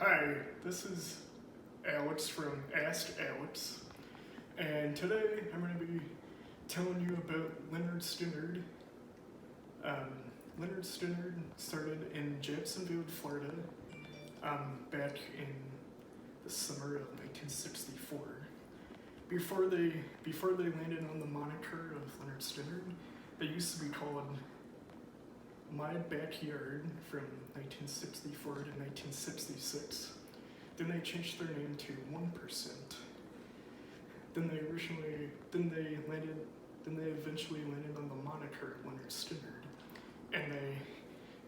Hi, this is Alex from Ask Alex, and today I'm going to be telling you about Lynyrd Skynyrd. Lynyrd Skynyrd started in Jacksonville, Florida, back in the summer of 1964. Before they landed on the moniker of Lynyrd Skynyrd, they used to be called My Backyard from 1964 to 1966. Then they changed their name to 1%. Then they eventually landed on the moniker Lynyrd Skynyrd,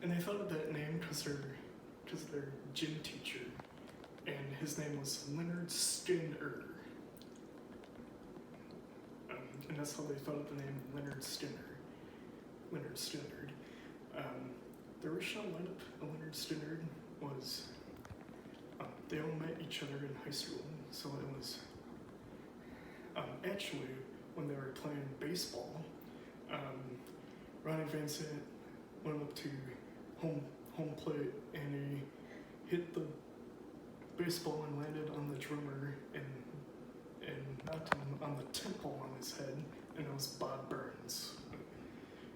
and they thought of that name because their gym teacher, and his name was Lynyrd Skynyrd, and that's how they thought of the name Lynyrd Skynyrd. Lynyrd Skynyrd. The original lineup of Lynyrd Skynyrd was they all met each other in high school, so it was actually when they were playing baseball. Ronnie Van Zant went up to home plate and he hit the baseball and landed on the drummer and knocked him on the temple on his head, and it was Bob Burns.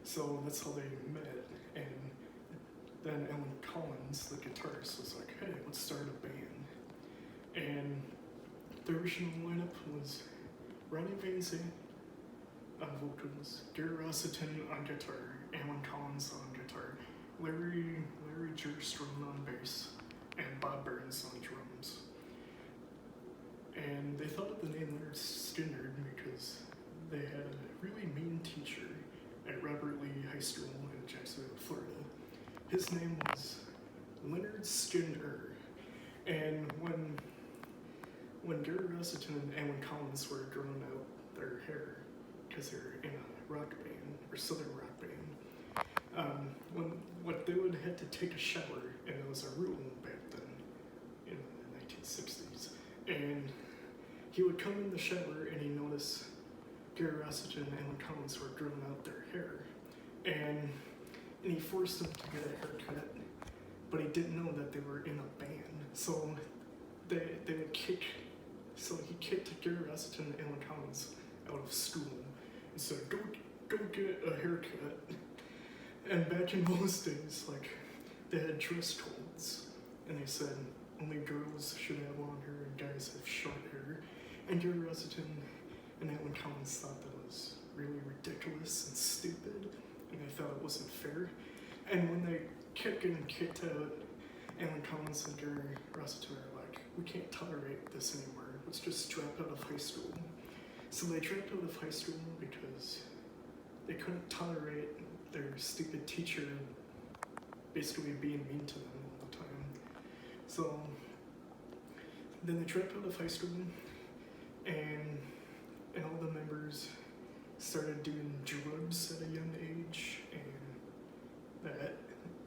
So that's how they met, and then Alan Collins, the guitarist, was like, hey, let's start a band. And the original lineup was Ronnie Van Zant on vocals, Gary Rossington on guitar, Alan Collins on guitar, Larry Jerstrom on bass, and Bob Burns on drums. And they thought of the name Lynyrd Skynyrd because they had a really mean teacher at Robert Lee High School in Jacksonville, Florida. His name was Lynyrd Skynyrd. And when Gary Rossington and Alan Collins were growing out their hair, because they're in a rock band, or southern rock band, what they would have to take a shower, and it was a rule back then in the 1960s. And he would come in the shower and he noticed Gary Rossington and Alan Collins were growing out their hair, and he forced them to get a haircut, but he didn't know that they were in a band, so they would kick. So he kicked Gary Rossington and Alan Collins out of school and said, "Go get a haircut." And back in those days, like, they had dress codes, and they said only girls should have long hair and guys have short hair. And Gary Rossington and Alan Collins thought that was really ridiculous and stupid, and they thought it wasn't fair. And when they kept getting kicked out, Alan Collins and Gary Rossington were like, we can't tolerate this anymore, let's just drop out of high school. So they dropped out of high school because they couldn't tolerate their stupid teacher basically being mean to them all the time. So then they dropped out of high school, and all the members started doing drugs at a young age, and that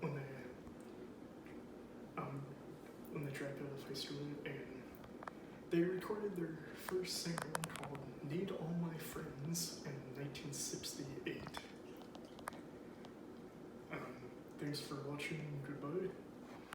when they dropped out of high school, and they recorded their first single called "Need All My Friends" in 1968. Thanks for watching. Goodbye.